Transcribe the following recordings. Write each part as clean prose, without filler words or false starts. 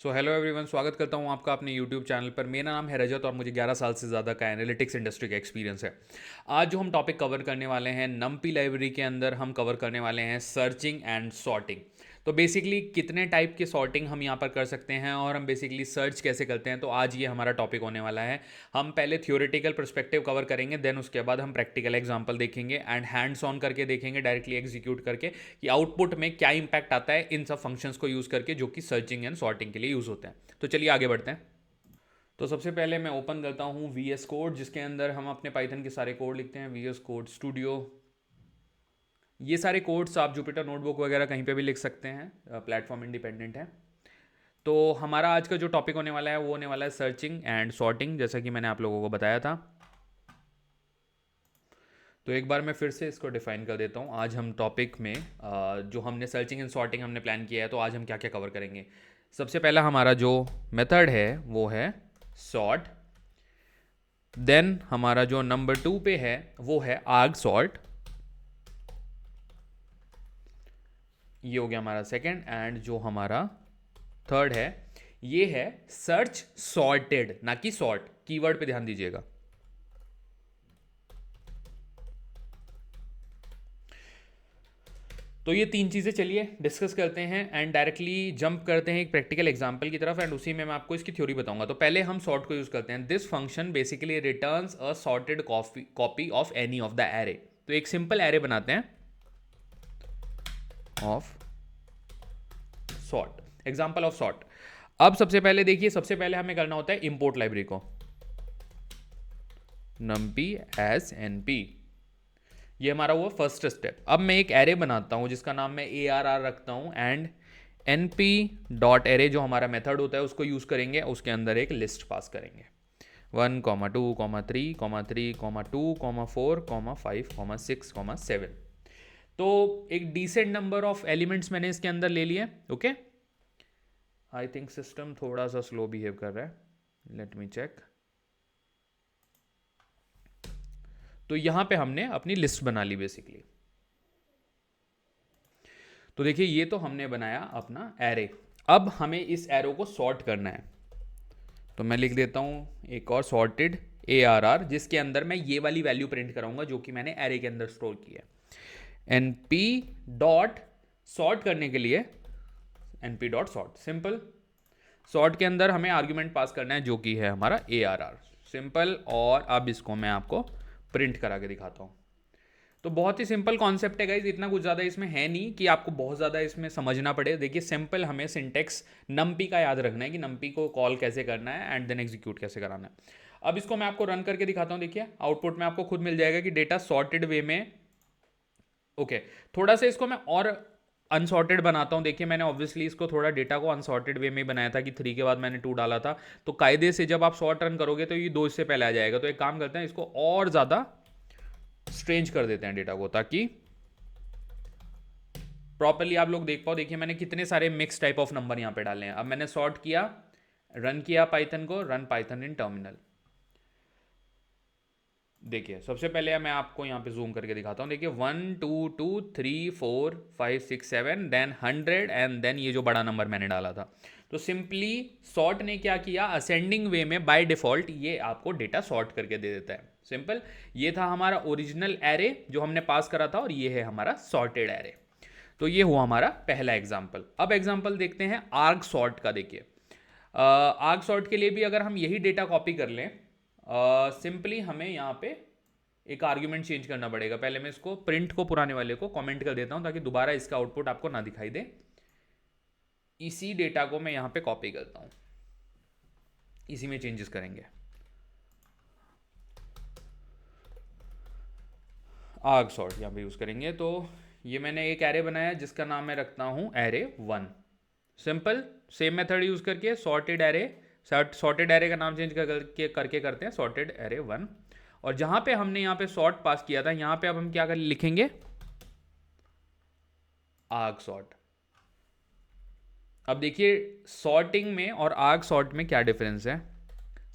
So hello everyone, स्वागत करता हूं आपका अपने यूट्यूब चैनल पर। मेरा नाम है रजत और मुझे 11 साल से ज़्यादा का एनालिटिक्स इंडस्ट्री का एक्सपीरियंस है। आज जो हम टॉपिक कवर करने वाले हैं, नमपी लाइब्रेरी के अंदर हम कवर करने वाले हैं सर्चिंग एंड सॉर्टिंग। तो बेसिकली कितने टाइप के सॉर्टिंग हम यहाँ पर कर सकते हैं और हम बेसिकली सर्च कैसे करते हैं, तो आज ये हमारा टॉपिक होने वाला है। हम पहले थ्योरेटिकल पर्सपेक्टिव कवर करेंगे, देन उसके बाद हम प्रैक्टिकल एग्जांपल देखेंगे एंड हैंड्स ऑन करके देखेंगे, डायरेक्टली एग्जीक्यूट करके कि आउटपुट में क्या इंपैक्ट आता है इन सब फंक्शंस को यूज़ करके जो कि सर्चिंग एंड सॉर्टिंग के लिए यूज़ होते हैं। तो चलिए आगे बढ़ते हैं। तो सबसे पहले मैं ओपन करता हूँ वी एस कोड, जिसके अंदर हम अपने पाइथन के सारे कोड लिखते हैं। वी एस कोड स्टूडियो, ये सारे कोड्स आप जुपिटर नोटबुक वगैरह कहीं पे भी लिख सकते हैं, प्लेटफॉर्म इंडिपेंडेंट है। तो हमारा आज का जो टॉपिक होने वाला है वो होने वाला है सर्चिंग एंड सॉर्टिंग, जैसा कि मैंने आप लोगों को बताया था। तो एक बार मैं फिर से इसको डिफाइन कर देता हूँ। आज हम टॉपिक में जो हमने सर्चिंग एंड सॉर्टिंग हमने प्लान किया है, तो आज हम क्या क्या कवर करेंगे। सबसे पहला हमारा जो मेथड है वो है सॉर्ट। देन हमारा जो नंबर 2 पे है वो है आर्ग सॉर्ट। ये हो गया हमारा सेकंड। एंड जो हमारा थर्ड है ये है सर्च सॉर्टेड, ना कि सॉर्ट। कीवर्ड पे ध्यान दीजिएगा। तो ये तीन चीज़ें चलिए डिस्कस करते हैं एंड डायरेक्टली जंप करते हैं एक प्रैक्टिकल एग्जांपल की तरफ, एंड उसी में मैं आपको इसकी थ्योरी बताऊंगा। तो पहले हम सॉर्ट को यूज़ करते हैं। This function basically returns a sorted copy of any of the array. तो एक सिंपल एरे बनाते हैं of sort, example of sort. अब सबसे पहले देखिए, सबसे पहले हमें करना होता है इंपोर्ट लाइब्रेरी को, numpy as np। ये हमारा हुआ फर्स्ट स्टेप। अब मैं एक एरे बनाता हूँ जिसका नाम मैं ARR रखता हूँ, एंड np डॉट एरे जो हमारा मेथड होता है उसको यूज़ करेंगे, उसके अंदर एक लिस्ट पास करेंगे 1, 2, 3, 3, 2, 4, 5, 6, 7। तो एक डिसेंट नंबर ऑफ एलिमेंट्स मैंने इसके अंदर ले लिए। ओके, आई थिंक सिस्टम थोड़ा सा स्लो बिहेव कर रहा है, लेट मी चेक। तो यहां पे हमने अपनी लिस्ट बना ली बेसिकली। तो देखिए ये तो हमने बनाया अपना एरे। अब हमें इस एरो को सॉर्ट करना है, तो मैं लिख देता हूं एक और सॉर्टेड ARR, जिसके अंदर मैं ये वाली वैल्यू प्रिंट कराऊंगा जो कि मैंने एरे के अंदर स्टोर की है। np डॉट सॉर्ट करने के लिए np dot sort, simple. Sort के अंदर हमें आर्ग्यूमेंट पास करना है जो कि है हमारा ARR, सिंपल। और अब इसको मैं आपको प्रिंट करा के दिखाता हूँ। तो बहुत ही सिंपल कॉन्सेप्ट है गाइज, इतना कुछ ज़्यादा इसमें है नहीं कि आपको बहुत ज़्यादा इसमें समझना पड़े। देखिए सिंपल, हमें सिंटेक्स नम्पी का याद रखना है कि नम्पी को कॉल कैसे करना है एंड देन एग्जीक्यूट कैसे कराना है। अब इसको मैं आपको रन करके दिखाता हूँ। देखिए आउटपुट में आपको खुद मिल जाएगा कि डेटा सॉर्टेड वे में। ओके, थोड़ा सा इसको मैं और अनसॉर्टेड बनाता हूँ। देखिए मैंने ऑब्वियसली इसको थोड़ा डेटा को अनसॉर्टेड वे में बनाया था कि 3 के बाद मैंने 2 डाला था। तो कायदे से जब आप सॉर्ट रन करोगे तो ये 2 इससे पहले आ जाएगा। तो एक काम करते हैं, इसको और ज़्यादा स्ट्रेंज कर देते हैं डेटा को, ताकि प्रॉपरली आप लोग देख पाओ। देखिए मैंने कितने सारे मिक्स टाइप ऑफ नंबर यहाँ पे डाले हैं। अब मैंने सॉर्ट किया, रन किया पाइथन को, रन पाइथन इन टर्मिनल। देखिए सबसे पहले मैं आपको यहाँ पे जूम करके दिखाता हूँ। देखिए 1, 2, 2, 3, 4, 5, 6, 7, देन 100 एंड देन ये जो बड़ा नंबर मैंने डाला था। तो सिंपली सॉर्ट ने क्या किया, असेंडिंग वे में बाय डिफॉल्ट ये आपको डेटा सॉर्ट करके दे देता है। सिंपल, ये था हमारा ओरिजिनल एरे जो हमने पास करा था, और ये है हमारा सॉर्टेड एरे। तो ये हुआ हमारा पहला एग्जाम्पल। अब एग्जाम्पल देखते हैं आर्ग सॉर्ट का। देखिए आर्ग सॉर्ट के लिए भी अगर हम यही डेटा कॉपी कर लें, सिंपली हमें यहाँ पे एक आर्ग्यूमेंट चेंज करना पड़ेगा। पहले मैं इसको प्रिंट को पुराने वाले को कमेंट कर देता हूँ ताकि दोबारा इसका आउटपुट आपको ना दिखाई दे। इसी डेटा को मैं यहाँ पे कॉपी करता हूँ, इसी में चेंजेस करेंगे। आर्ग सॉर्ट यहाँ पे यूज़ करेंगे। तो ये मैंने एक एरे बनाया जिसका नाम मैं रखता हूँ array 1। Simple, same method use करके सॉर्टेड एरे, सॉर्टेड एरे का नाम चेंज करके करते हैं सॉर्टेड एरे 1। और जहाँ पे हमने यहाँ पे सॉर्ट पास किया था, यहाँ पे अब हम क्या कर लिखेंगे, आर्ग सॉर्ट। अब देखिए सॉर्टिंग में और आर्ग सॉर्ट में क्या डिफरेंस है।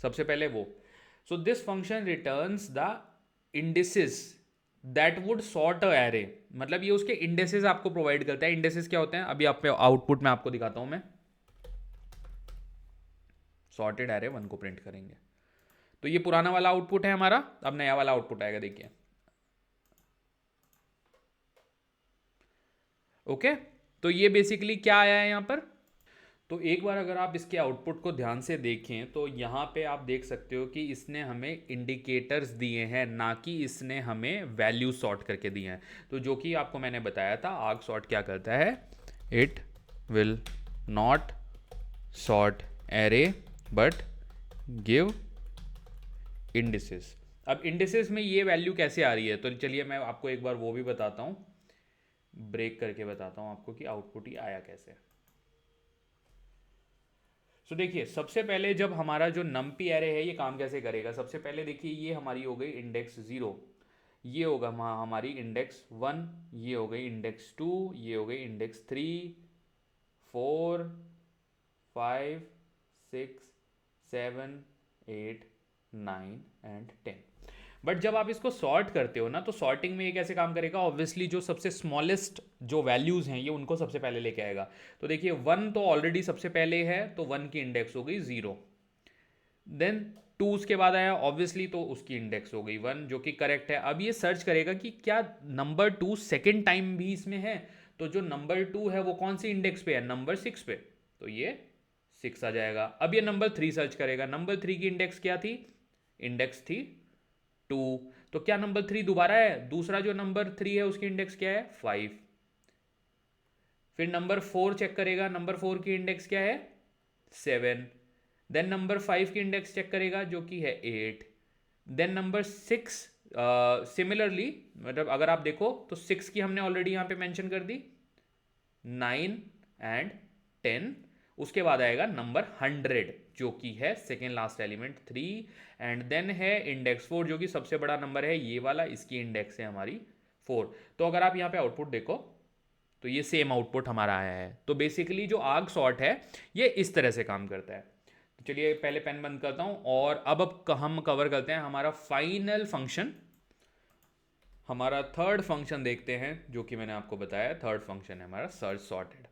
सबसे पहले वो, so this function returns the indices that would sort a array. मतलब ये उसके इंडेसेस आपको प्रोवाइड करता है। इंडेसेस क्या होते हैं, अभी आप आउटपुट में आपको दिखाता हूं मैं। सॉर्टेड एरे 1 को प्रिंट करेंगे। तो ये पुराना वाला आउटपुट है हमारा, अब नया वाला आउटपुट आएगा, देखिए। ओके, तो ये बेसिकली क्या आया है यहाँ पर। तो एक बार अगर आप इसके आउटपुट को ध्यान से देखें तो यहाँ पे आप देख सकते हो कि इसने हमें इंडिकेटर्स दिए हैं, ना कि इसने हमें वैल्यू सॉर्ट करके दिए हैं। तो जो कि आपको मैंने बताया था, आर्ग सॉर्ट क्या करता है, it will not sort array but give indices. अब इंडिसेस में ये वैल्यू कैसे आ रही है, तो चलिए मैं आपको एक बार वो भी बताता हूँ, ब्रेक करके बताता हूँ आपको कि आउटपुट ही आया कैसे। सो देखिए, सबसे पहले जब हमारा जो नमपी एरे है ये काम कैसे करेगा, सबसे पहले देखिए ये हमारी हो गई इंडेक्स 0, ये होगा हमारी इंडेक्स 1, ये हो गई इंडेक्स 2, ये हो गई इंडेक्स 3, 4, 5, 6, 7, 8, 9 एंड 10। बट जब आप इसको सॉर्ट करते हो ना, तो सॉर्टिंग में ये कैसे काम करेगा, ऑब्वियसली जो सबसे स्मॉलेस्ट जो वैल्यूज हैं ये उनको सबसे पहले लेके आएगा। तो देखिए 1 तो ऑलरेडी सबसे पहले है, तो 1 की इंडेक्स हो गई 0। देन 2 उसके बाद आया ऑब्वियसली, तो उसकी इंडेक्स हो गई 1, जो कि करेक्ट है। अब ये सर्च करेगा कि क्या नंबर 2 सेकेंड टाइम भी इसमें है, तो जो नंबर 2 है वो कौन सी इंडेक्स पे है, नंबर 6 पे, तो ये 6 आ जाएगा। अब ये नंबर 3 सर्च करेगा, नंबर 3 की इंडेक्स क्या थी, इंडेक्स थी 2, तो क्या नंबर 3 दोबारा है, दूसरा जो नंबर 3 है उसकी इंडेक्स क्या है, 5। फिर नंबर 4 चेक करेगा, नंबर 4 की इंडेक्स क्या है, 7। देन नंबर 5 की इंडेक्स चेक करेगा जो कि है 8। देन नंबर 6 सिमिलरली, मतलब अगर आप देखो तो 6 की हमने ऑलरेडी यहाँ पे मेंशन कर दी, 9 एंड 10। उसके बाद आएगा नंबर 100 जो कि है second last element 3, and then है इंडेक्स 4 जो कि सबसे बड़ा नंबर है ये वाला, इसकी इंडेक्स है हमारी 4। तो अगर आप यहाँ पे आउटपुट देखो तो ये सेम आउटपुट हमारा आया है। तो बेसिकली जो आर्ग सॉर्ट है ये इस तरह से काम करता है। तो चलिए पहले पेन बंद करता हूँ, और अब हम कवर करते हैं हमारा फाइनल फंक्शन, हमारा थर्ड फंक्शन देखते हैं, जो कि मैंने आपको बताया थर्ड फंक्शन है हमारा सर्च सॉर्टेड।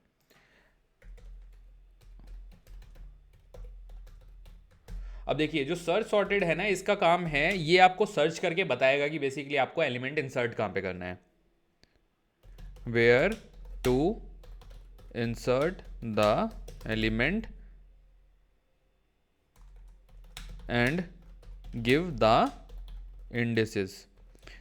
अब देखिए जो सर्च सॉर्टेड है ना, इसका काम है ये आपको सर्च करके बताएगा कि बेसिकली आपको एलिमेंट इंसर्ट कहाँ पे करना है, where to insert the element and give the indices.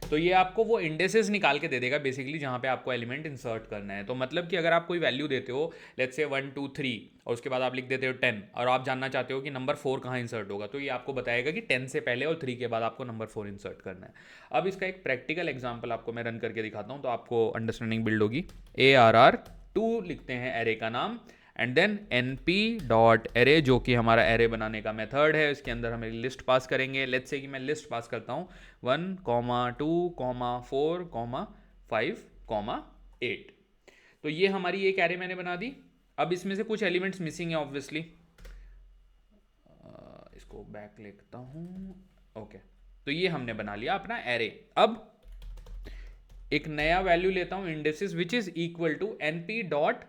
तो ये आपको वो इंडेसेस निकाल के दे देगा बेसिकली जहाँ पे आपको एलिमेंट इंसर्ट करना है। तो मतलब कि अगर आप कोई वैल्यू देते हो, लेट्स से 1 2 3, और उसके बाद आप लिख देते हो 10, और आप जानना चाहते हो कि नंबर 4 कहाँ इंसर्ट होगा, तो ये आपको बताएगा कि 10 से पहले और 3 के बाद आपको नंबर 4 इंसर्ट करना है। अब इसका एक प्रैक्टिकल एग्जाम्पल आपको मैं रन करके दिखाता हूँ, तो आपको अंडरस्टैंडिंग बिल्ड होगी। ARR2 लिखते हैं एरे का नाम, एंड देन np.array जो कि हमारा एरे बनाने का मेथड है, इसके अंदर हम लिस्ट पास करेंगे। लेट्स से कि मैं लिस्ट पास करता हूँ 1, 2, 4, 5, 8। तो ये हमारी एक एरे मैंने बना दी। अब इसमें से कुछ एलिमेंट्स मिसिंग है ऑब्वियसली, इसको बैक लिखता हूँ। ओके, तो ये हमने बना लिया अपना एरे। अब एक नया वैल्यू लेता हूँ indexes which is equal to np dot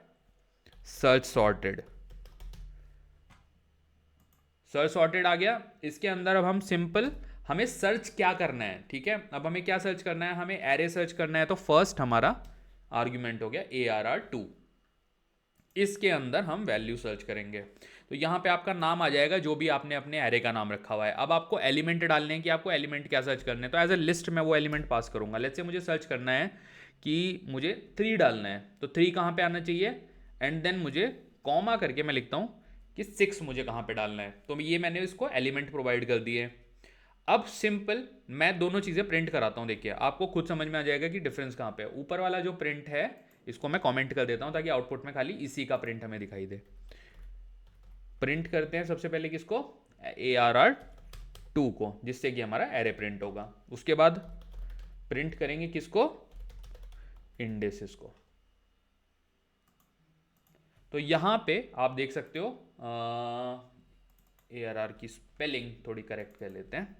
search sorted. Search sorted आ गया। इसके अंदर अब हम सिंपल हमें सर्च क्या करना है, ठीक है। अब हमें क्या सर्च करना है, हमें एरे सर्च करना है। तो फर्स्ट हमारा आर्ग्यूमेंट हो गया ARR2, इसके अंदर हम वैल्यू सर्च करेंगे। तो यहाँ पे आपका नाम आ जाएगा जो भी आपने अपने एरे का नाम रखा हुआ है। अब आपको एलिमेंट डालने हैं कि आपको एलिमेंट क्या सर्च करने हैं। तो एज ए लिस्ट मैं वो एलिमेंट पास करूंगा। लेट्स से मुझे सर्च करना है कि मुझे 3 डालना है, तो 3 कहाँ पे आना चाहिए, एंड देन मुझे कॉमा करके मैं लिखता हूँ कि 6 मुझे कहाँ पे डालना है। तो ये मैंने इसको एलिमेंट प्रोवाइड कर दिए। अब सिंपल मैं दोनों चीज़ें प्रिंट कराता हूँ, देखिए आपको खुद समझ में आ जाएगा कि डिफरेंस कहाँ पे है। ऊपर वाला जो प्रिंट है इसको मैं कमेंट कर देता हूँ ताकि आउटपुट में खाली इसी का प्रिंट हमें दिखाई दे। प्रिंट करते हैं सबसे पहले किसको, ARR2 को, जिससे कि हमारा एरे प्रिंट होगा। उसके बाद प्रिंट करेंगे किसको, इंडेसेस को। तो यहां पे आप देख सकते हो ARR की स्पेलिंग थोड़ी करेक्ट कर लेते हैं।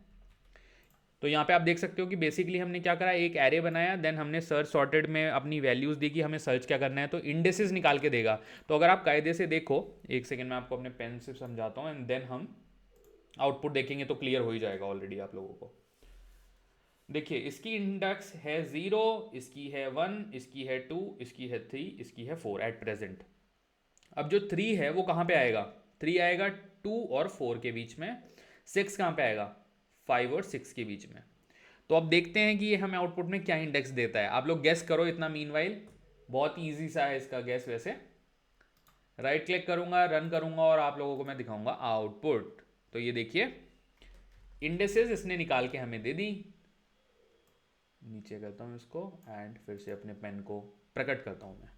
तो यहाँ पे आप देख सकते हो कि बेसिकली हमने क्या करा, एक एरे बनाया, देन हमने सर्च सॉर्टेड में अपनी वैल्यूज़ दी कि हमें सर्च क्या करना है, तो इंडेसेस निकाल के देगा। तो अगर आप कायदे से देखो, एक सेकेंड में आपको अपने पेन से समझाता हूँ एंड देन हम आउटपुट देखेंगे तो क्लियर हो ही जाएगा ऑलरेडी आप लोगों को। देखिए इसकी इंडेक्स है 0, इसकी है 1, इसकी है 2, इसकी है 3, इसकी है 4 एट प्रेजेंट। अब जो 3 है वो कहाँ पे आएगा, 3 आएगा 2 और 4 के बीच में, 6 कहाँ पे आएगा, 5 और 6 के बीच में। तो अब देखते हैं कि ये हमें आउटपुट में क्या इंडेक्स देता है। आप लोग गेस करो इतना, मीनवाइल बहुत ईजी सा है इसका गेस वैसे। राइट क्लिक करूंगा, रन करूंगा और आप लोगों को मैं दिखाऊंगा आउटपुट। तो ये देखिए इंडेसेस इसने निकाल के हमें दे दी। नीचे करता हूं इसको एंड फिर से अपने पेन को प्रकट करता हूं मैं।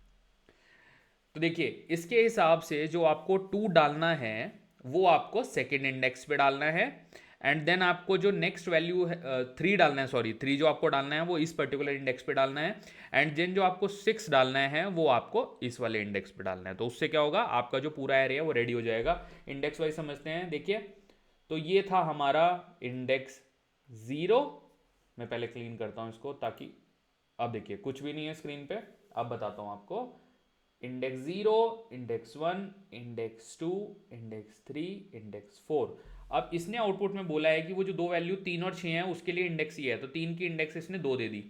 तो देखिए इसके हिसाब से जो आपको 2 डालना है वो आपको सेकेंड इंडेक्स पे डालना है, एंड देन आपको जो नेक्स्ट वैल्यू है 3 डालना है, सॉरी 3 जो आपको डालना है वो इस पर्टिकुलर इंडेक्स पे डालना है, एंड देन जो आपको 6 डालना है वो आपको इस वाले इंडेक्स पे डालना है। तो उससे क्या होगा, आपका जो पूरा एरे है वो रेडी हो जाएगा। इंडेक्स वाइज समझते हैं। देखिए तो ये था हमारा इंडेक्स 0। मैं पहले क्लीन करता हूँ इसको ताकि, अब देखिए कुछ भी नहीं है स्क्रीन पे। अब बताता हूँ आपको, index 0, index 1, index 2, index 3, index 4। अब इसने आउटपुट में बोला है कि वो जो दो वैल्यू 3 और 6 है उसके लिए इंडेक्स ये है, तो 3 की इंडेक्स इसने 2 दे दी,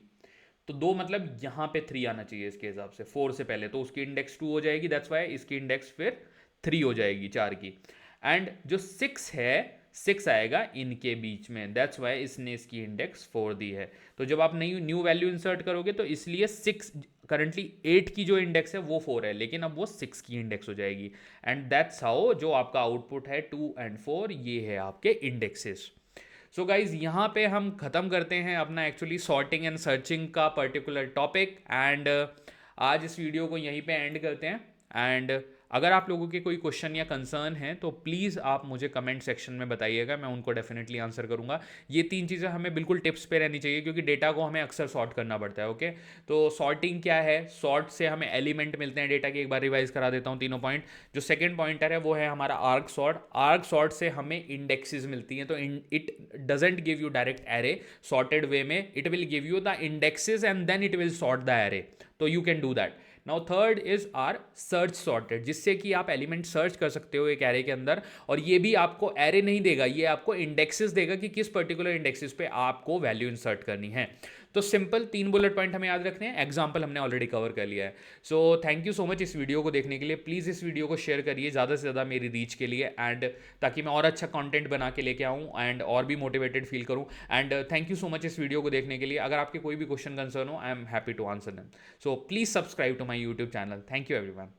तो 2 मतलब यहाँ पे 3 आना चाहिए इसके हिसाब से 4 से पहले, तो उसकी इंडेक्स 2 हो जाएगी, दैट्स वाई इसकी इंडेक्स फिर 3 हो जाएगी 4 की। एंड जो 6 है 6 आएगा इनके बीच में, दैट्स वाई इसने इसकी इंडेक्स 4 दी है। तो जब आप न्यू वैल्यू इंसर्ट करोगे तो इसलिए 6 करंटली 8 की जो इंडेक्स है वो 4 है, लेकिन अब वो 6 की इंडेक्स हो जाएगी। एंड दैट्स हाउ जो आपका आउटपुट है 2 एंड 4 ये है आपके इंडेक्सेस। सो गाइज यहाँ पे हम खत्म करते हैं अपना एक्चुअली सॉर्टिंग एंड सर्चिंग का पर्टिकुलर टॉपिक, एंड आज इस वीडियो को यहीं पे एंड करते हैं। एंड अगर आप लोगों के कोई क्वेश्चन या कंसर्न है तो प्लीज़ आप मुझे कमेंट सेक्शन में बताइएगा, मैं उनको डेफिनेटली आंसर करूंगा। ये 3 चीज़ें हमें बिल्कुल टिप्स पे रहनी चाहिए क्योंकि डेटा को हमें अक्सर सॉर्ट करना पड़ता है। ओके, तो सॉर्टिंग क्या है, सॉर्ट से हमें एलिमेंट मिलते हैं डेटा के। एक बार रिवाइज करा देता हूँ तीनों पॉइंट। जो सेकेंड पॉइंटर है वो है हमारा आर्क सॉर्ट। आर्क सॉर्ट से हमें इंडेक्सेस मिलती हैं, तो it doesn't give you direct array sorted way में, it will give you the indexes and then it will sort the array, तो you can do that. Now third is R search sorted, जिससे कि आप element search कर सकते हो एक array के अंदर, और ये भी आपको एरे नहीं देगा, ये आपको इंडेक्सेस देगा कि किस पर्टिकुलर इंडेक्सेस पे आपको वैल्यू इंसर्ट करनी है। तो सिंपल 3 बुलेट पॉइंट हमें याद रखने हैं, एग्जाम्पल हमने ऑलरेडी कवर कर लिया है। So thank you so much इस वीडियो को देखने के लिए। प्लीज़ इस वीडियो को शेयर करिए ज़्यादा से ज़्यादा मेरी रीच के लिए, एंड ताकि मैं और अच्छा कंटेंट बना के लेके आऊँ एंड और भी मोटिवेटेड फील करूँ। And thank you so much इस वीडियो को देखने के लिए। अगर आपके कोई भी क्वेश्चन कंसर्न हो, I am happy to answer them. So please subscribe to my YouTube channel. Thank you everyone.